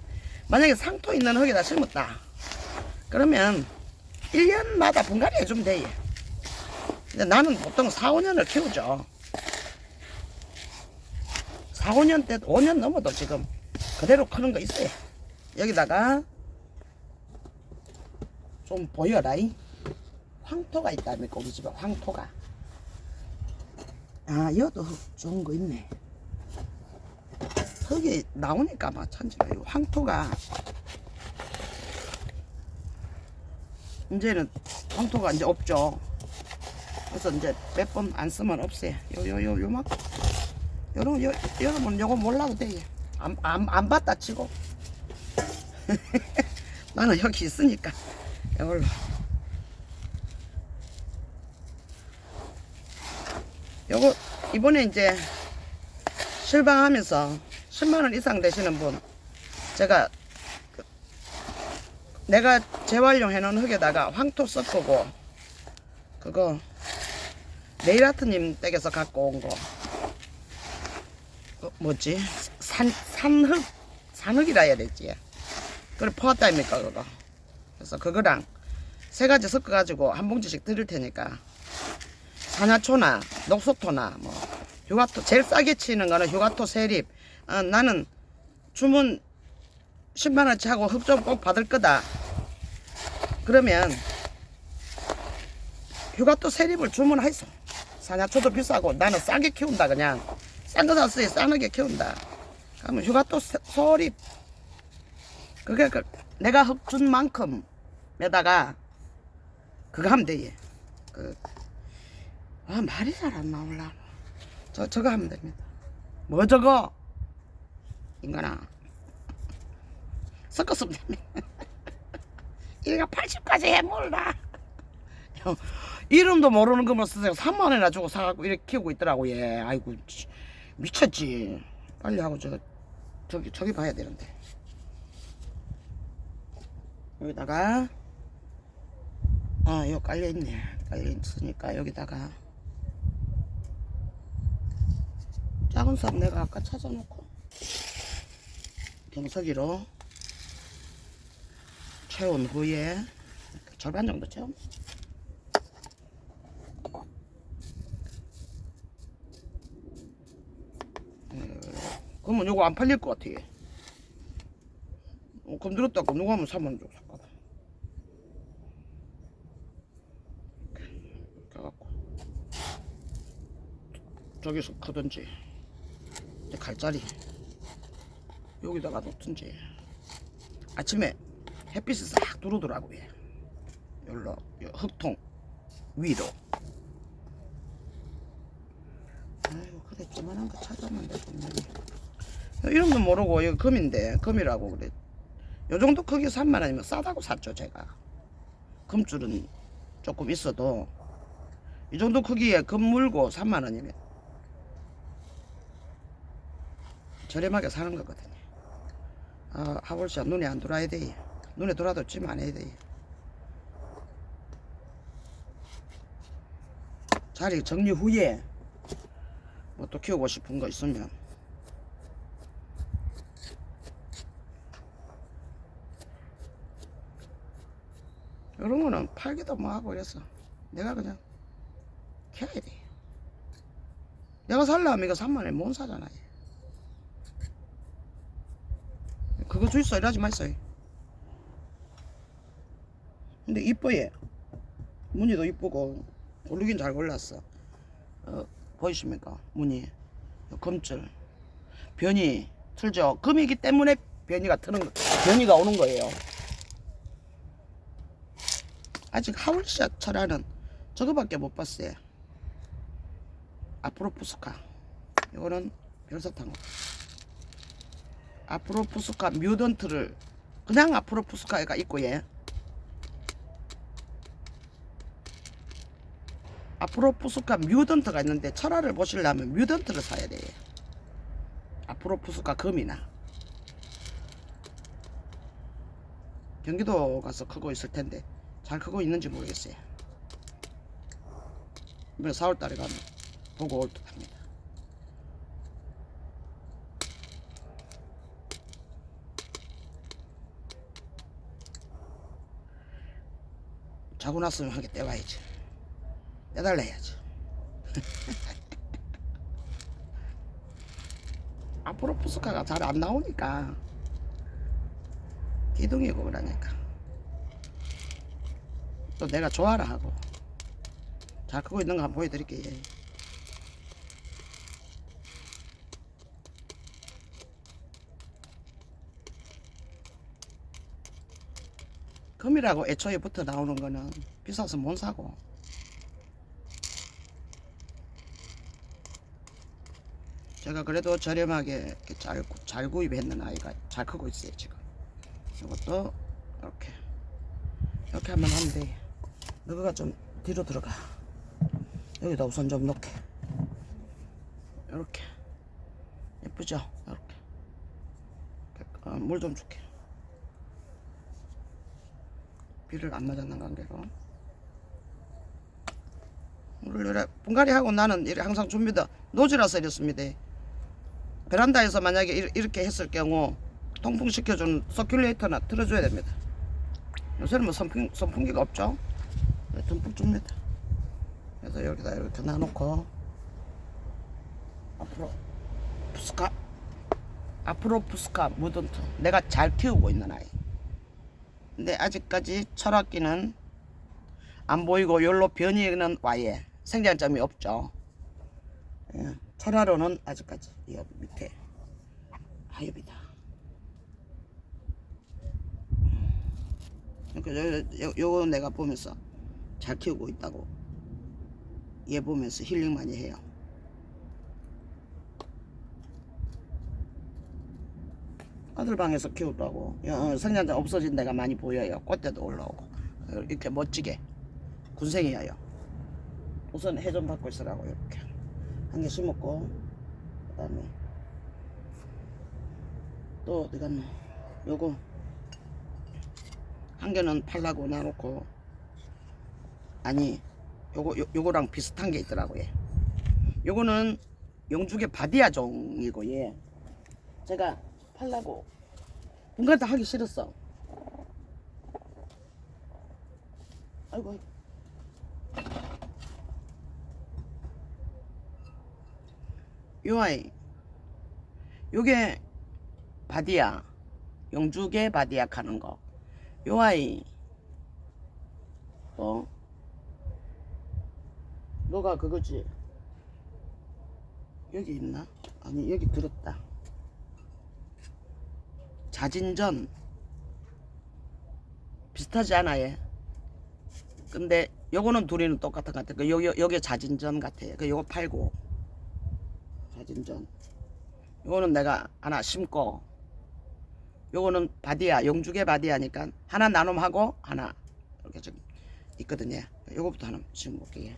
만약에 상토 있는 흙에다 심었다. 그러면 1년마다 분갈이 해주면 돼. 근데 나는 보통 4, 5년을 키우죠. 4, 5년 때 5년 넘어도 지금 그대로 크는 거 있어요. 여기다가 좀 보여라이. 황토가 있다니까 우리 집에 황토가. 아 여도 흙 좋은 거 있네. 흙이 나오니까 마찬가지가 황토가 이제는 황토가 이제 없죠. 그래서 이제 몇 번 안 쓰면 없어요. 요막 여러분 요거 몰라도 돼. 안 봤다 치고 나는 여기 있으니까 이걸로. 요거 이번에 이제 실방하면서 10만원 이상 되시는 분 제가 내가 재활용 해놓은 흙에다가 황토 섞고 그거 네일아트님 댁에서 갖고 온 거 뭐지 산흙이라 해야 되지. 그걸 퍼왔다입니까 그거. 그래서 그거랑 세 가지 섞어 가지고 한 봉지씩 드릴 테니까 사냐초나 녹소토나 뭐 휴가토 제일 싸게 치는 거는 휴가토 세립. 나는 주문 10만원치 하고 흙 좀 꼭 받을 거다. 그러면 휴가토 세립을 주문하이소. 사냐초도 비싸고 나는 싸게 키운다. 그냥 싼 거 샀어요. 싸게 키운다. 그러면 휴가토 소립 그게 내가 흙 준 만큼에다가 그거 하면 돼. 말이 잘 안 나올라. 저거 하면 됩니다. 뭐 저거? 인간아. 섞었으면 됩니다. 1가 80까지 해 몰라. 이름도 모르는 거만 쓰세요. 3만원이나 주고 사갖고 이렇게 키우고 있더라고. 예. 아이고 미쳤지. 빨리 하고 저기 봐야 되는데. 여기다가 이거 깔려있네. 깔려있으니까 여기다가 작은 삽 내가 아까 찾아놓고 경석이로 채운 후에 절반 정도 채움. 그러면 요거 안 팔릴 것 같아. 그럼 들었다고 누가 하면 3만원 주고 샀거든. 이렇게 해갖고 저기서 크든지 이제 갈자리 여기다가 놓든지. 아침에 햇빛이 싹 들어오더라고요. 여기로 흙통 위로. 아이고 그래 조만한 거 찾았는데 분명히. 이름도 모르고 이거 금인데 금이라고 그래. 요 정도 크기 3만원이면 싸다고 샀죠 제가. 금줄은 조금 있어도 이 정도 크기에 금 물고 3만원이면 저렴하게 사는 거거든요. 하월시아 눈에 안 들어와야 돼. 눈에 들어와도 찜 안 해야 돼. 자리 정리 후에 뭐 또 키우고 싶은 거 있으면 이런 거는 팔기도 뭐 하고 그래서 내가 그냥 캐야 돼. 내가 살려면 이거 3만원에 못 사잖아요. 그거 주있어 이러지 마있어요. 근데 이뻐 얘. 무늬도 이쁘고 고르긴 잘 골랐어. 보이십니까? 무늬 검줄 변이 틀죠. 금이기 때문에 변이가 오는 거예요. 아직 하울샷 차라는 저거밖에 못 봤어요. 아프로푸스카 이거는 별사탕. 아프로푸스카 뮤던트를 그냥 아프로푸스카가 있고 얘 아프로푸스카 뮤던트가 있는데 철화를 보시려면 뮤던트를 사야 돼요. 아프로푸스카 금이나 경기도 가서 크고 있을 텐데 잘 크고 있는지 모르겠어요. 이번에 4월달에 가면 보고 올 듯합니다. 자고 났으면 한 개 떼와야지. 떼달라 해야지. 아프로푸스카가 잘 안 나오니까 기둥이고 그러니까 또 내가 좋아라 하고 잘 크고 있는 거 한번 보여드릴게요. 금이라고 애초에 붙어 나오는 거는 비싸서 못 사고 제가 그래도 저렴하게 이렇게 잘 구입했는 아이가 잘 크고 있어요. 지금 이것도 이렇게 하면 하면 돼. 너가 좀 뒤로 들어가. 여기다 우선 좀 놓게. 이렇게 예쁘죠? 이렇게 물 좀 줄게. 비를 안 맞았는 관계로 물을 이래 분갈이 하고 나는 이래 항상 줍니다. 노지라서 이렇습니다. 베란다에서 만약에 이렇게 했을 경우 통풍시켜주는 서큘레이터나 틀어줘야 됩니다. 요새는 뭐 선풍기가 없죠? 네, 듬뿍 줍니다. 그래서 여기다 이렇게 놔놓고 아프로푸스카 무던트 내가 잘 키우고 있는 아이. 근데 아직까지 철학기는 안 보이고 열로 변이는 와예 생장점이 없죠. 예, 철화로는 아직까지 이 밑에 하엽이다. 그러니까 요거 내가 보면서 잘 키우고 있다고 얘 보면서 힐링 많이 해요. 아들 방에서 키우라고 생장점 없어진 데가 많이 보여요. 꽃대도 올라오고 이렇게 멋지게 군생이에요. 우선 해 좀 받고 있으라고 이렇게 한 개 심었고 그다음에 또 어디 갔나 요거 한 개는 팔라고 놔놓고 아니 요거랑 비슷한 게 있더라고요. 요거는 영주계 바디아 종이고 얘 제가 팔라고 분갈이 다 하기 싫었어. 아이고 요 아이 요게 바디아 영주계 바디아 하는 거. 요 아이 너가 그거지. 여기 있나? 아니 여기 들었다. 자진전 비슷하지 않아 얘. 근데 요거는 둘이는 똑같은 것 같아. 요게 자진전 같아. 요거 팔고 자진전. 요거는 내가 하나 심고 요거는 바디아 영주계 바디아니까 하나 나눔하고 하나 이렇게 지금 있거든요. 요거부터 하나 심어볼게요.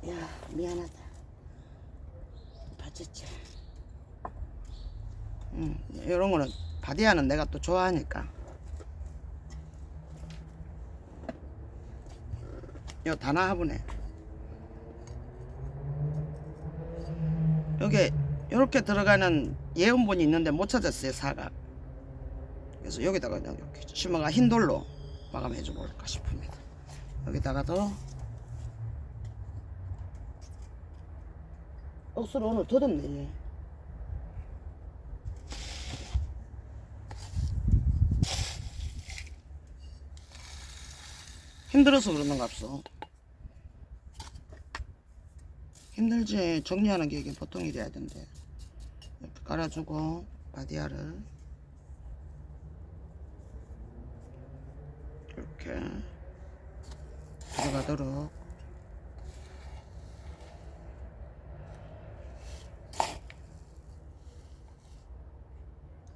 야 미안하다. 봤었지. 요런 거는 바디아는 내가 또 좋아하니까. 요 다나하부네. 여기 이렇게 들어가는 예언본이 있는데 못 찾았어요. 사각. 그래서 여기다가 그냥 이렇게 심어가 흰 돌로 마감해 줘 볼까 싶습니다. 여기다가도 억수로 오늘 더덥네. 힘들어서 그러는가 없어. 힘들지. 정리하는 게 이게 보통 일이 아닌데. 이렇게 깔아주고 바디아를 이렇게 들어가도록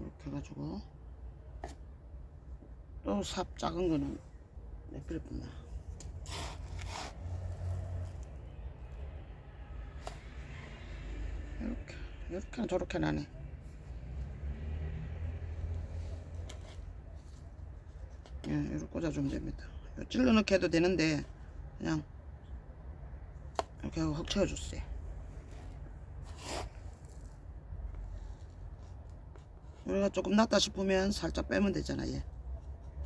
이렇게 해가지고 또 삽 작은 거는 내 필요 없나. 이렇게 저렇게 나네. 예, 이렇게 꽂아주면 됩니다. 찔러 넣게 해도 되는데 그냥 이렇게 하고 헉 채워주세요. 우리가 조금 낫다 싶으면 살짝 빼면 되잖아. 예.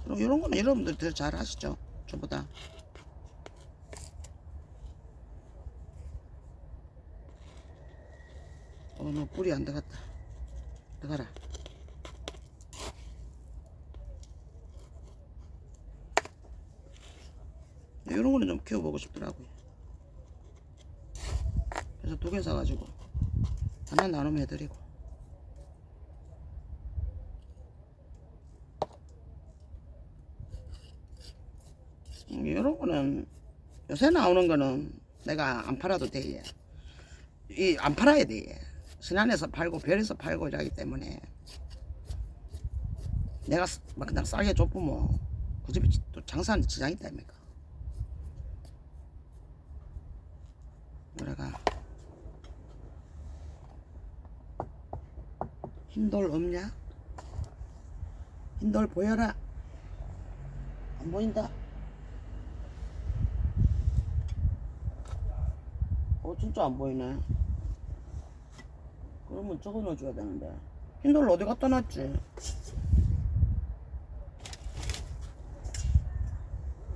그럼 이런 거는 여러분들 더 잘 아시죠? 저보다. 너 뿌리 안 들어갔다. 들어가라. 이런 거는 좀 키워보고 싶더라고요. 그래서 2개 사가지고 하나 나눔 해드리고. 이런 거는 요새 나오는 거는 내가 안 팔아도 돼. 안 팔아야 돼. 신안에서 팔고 별에서 팔고 이러기 때문에 내가 막 그냥 싸게 줬으면 그 집이 또 장사하는 지장이 있다니까. 내가 흰돌 없냐? 흰돌 보여라. 안 보인다. 진짜 안 보이네. 그러면 적어 넣어줘야 되는데. 흰돌 어디 갖다 놨지?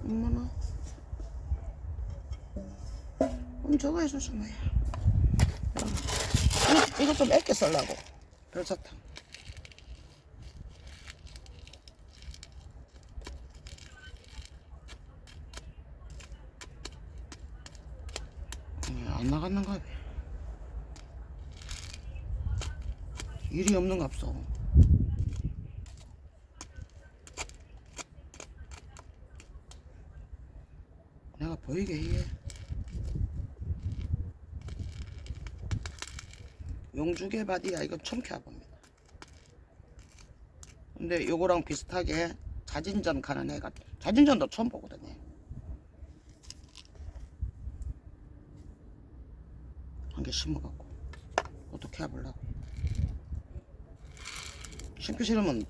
엄마나. 그럼 저거 해줘서 뭐야. 이거 좀 애껴 썰라고. 별사탕. 안 나갔는가 봐. 일이 없는가 없어. 내가 보이게 해. 용주개 바디야. 이거 처음 켜봅니다. 근데 요거랑 비슷하게 자진전 가는 애가, 자진전도 처음 보거든요. 한 개 심어갖고 어떻게 해보려고. 심기 싫으면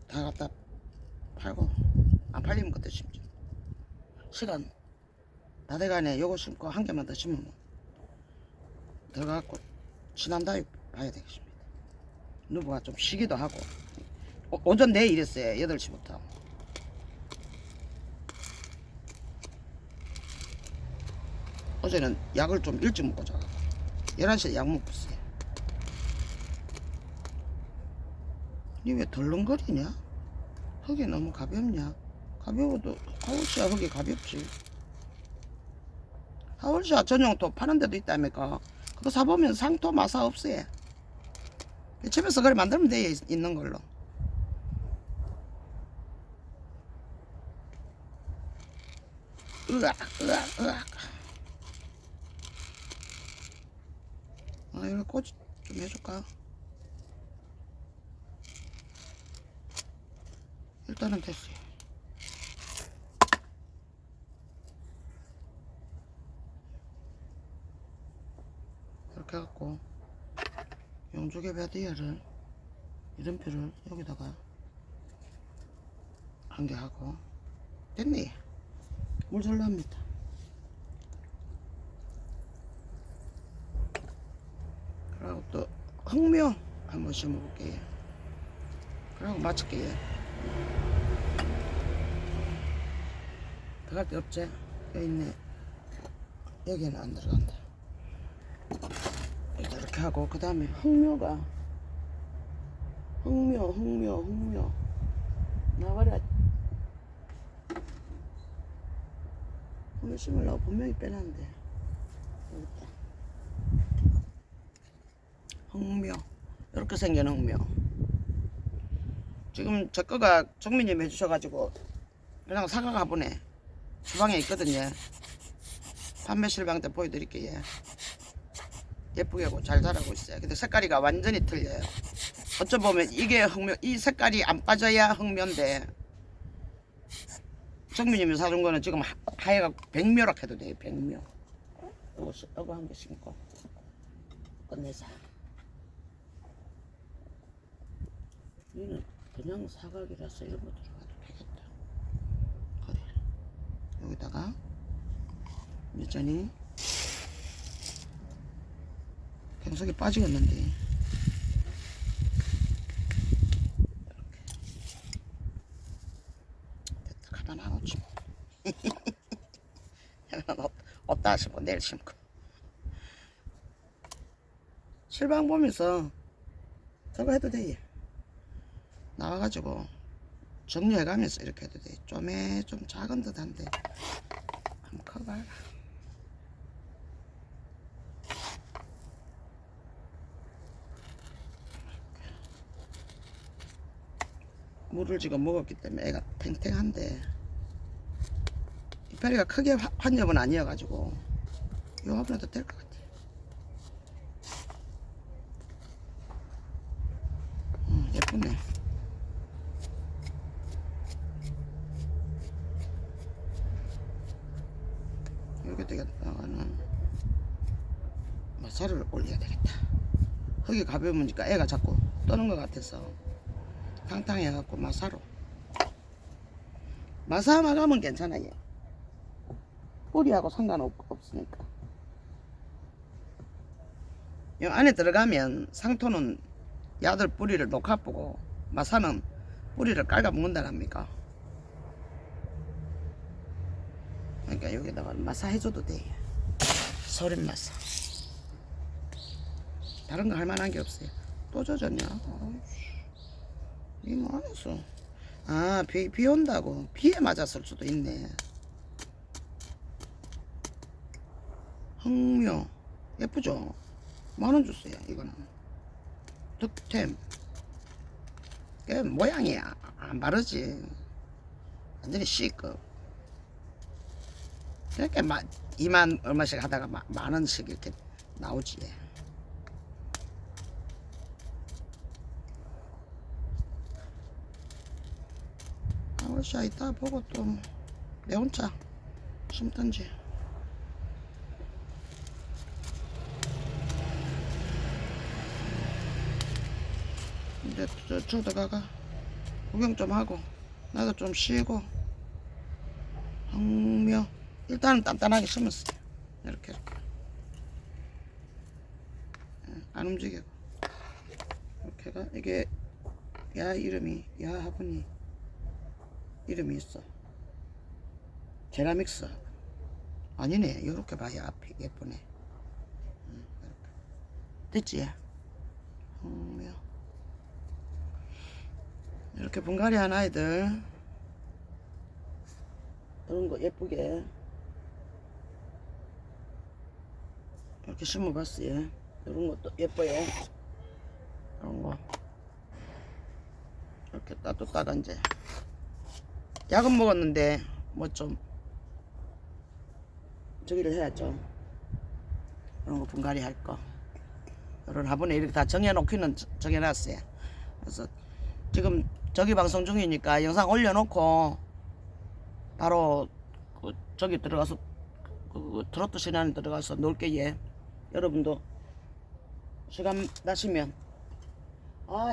다 갖다 팔고, 안 팔리면 그때 심죠. 시간 다 돼가네. 요거 심고 한 개만 더 심으면 들어가갖고 지난달에 봐야 되겠습니다. 누구가 좀 쉬기도 하고. 오전 내에 일했어요. 8시부터. 어제는 약을 좀 일찍 먹고 자고 11시에 약 먹고 있어요. 니 왜 덜렁거리냐? 흙이 너무 가볍냐? 가벼워도 하울시아 흙이 가볍지. 하울시아 전용토 파는 데도 있다니까. 그거 사보면 상토 마사 없어요. 집에서 그래 만들면 돼. 있는 걸로. 으악 으악 으악. 이거 꽃 좀 해줄까? 일단은 됐어요. 이렇게 해갖고 용주개 바디아를 이름표를 여기다가 한 개 하고. 됐네. 물 절납니다. 그리고 또 흑묘 한번 심어볼게요. 그리고 마칠게요. 들어갈 데 없지? 여기 있네. 여기는 안 들어간다. 이렇게 하고, 그 다음에 흑묘가 흑묘 나와라. 흑묘 심으려고 분명히 빼놨는데 여기 있다. 흑묘 이렇게 생긴 흑묘. 지금 제 거가 정민님이 해주셔가지고 그냥 사과 가보네. 주방에 있거든요. 판매 실방 때 보여드릴게요. 예쁘게 하고 잘 자라고 있어요. 근데 색깔이가 완전히 틀려요. 어쩜 보면 이게 흑묘, 이 색깔이 안 빠져야 흑묘인데 정민님이 사준 거는 지금 하얘가 백묘락 해도 돼요. 백묘. 이거 한 개 심고 끝내자. 얘는 그냥 사각이라서 이런 거 들어가도 되겠다. 그래. 여기다가 여전히 갱석이 빠지겠는데 됐다. 갖다 놔놓지 뭐. 어디다 심고 내일 심고 실방 보면서 저거 해도 돼. 나와가지고 정리해가면서 이렇게 해도 돼. 좀 작은 듯한데 한번 커봐라. 물을 지금 먹었기 때문에 애가 탱탱한데 이파리가 크게 환엽은 아니어가지고 요 화분에도 될 것 같아. 예쁘네. 여기다가는 마사를 올려야 되겠다. 흙이 가벼우니까 애가 자꾸 떠는 것 같아서 탕탕해갖고 마사로. 마사 마감은 괜찮아요. 뿌리하고 상관없으니까. 이 안에 들어가면 상토는 야들 뿌리를 녹아보고 마사는 뿌리를 깔아 먹는다랍니까. 그러니까 여기다가 마사 해줘도 돼. 서린 마사. 다른 거 할만한 게 없어요. 또 젖었냐? 이 뭐 하겠어. 아, 비 온다고. 비에 맞았을 수도 있네. 흑묘 예쁘죠? 10,000원 주세요. 이거는 득템. 모양이 안 바르지. 완전히 C급. 이렇게 2만 얼마씩 하다가 10,000원씩 이렇게 나오지. 아울샤 이따 보고 또 내 혼자 심던지. 이제 저도 가가 구경 좀 하고 나도 좀 쉬고. 흑묘 일단은 단단하게 심었어요. 이렇게 안 움직이고 이렇게가 이게 야 이름이 야 화분이 이름이 있어. 제라믹스 아니네. 요렇게 봐야 앞이 예쁘네. 됐지? 흑묘 이렇게 분갈이 한 아이들 이런 거 예쁘게 이렇게 심어봤어요. 이런 것도 예뻐요. 이런 거 이렇게 따뜻하다. 이제 약은 먹었는데 뭐 좀 저기를 해야죠. 이런 거 분갈이 할 거. 이런 화분에 이렇게 다 정해놓기는 정해놨어요. 그래서 지금 저기 방송 중이니까 영상 올려놓고 바로 저기 들어가서 트로트 신안에 들어가서 놀게. 예. 여러분도 시간 나시면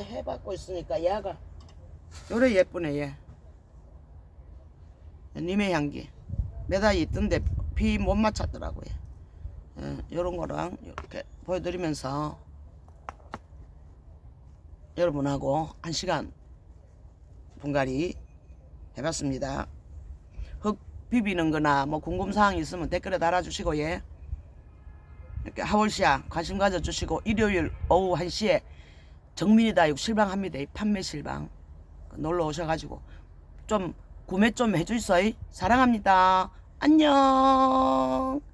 해 받고 있으니까 야가 요래 예쁘네. 얘 님의 향기 매달 있던데 비 못 맞췄더라고요. 요런 거랑 이렇게 보여드리면서 여러분하고 1시간 분갈이 해봤습니다. 흙 비비는 거나 뭐 궁금사항 있으면 댓글에 달아주시고, 예. 이렇게 하월시야 관심 가져주시고, 일요일 오후 1시에 정민이다육 실방 합니다. 판매 실방 놀러 오셔가지고 좀 구매 좀 해주이소이. 사랑합니다. 안녕.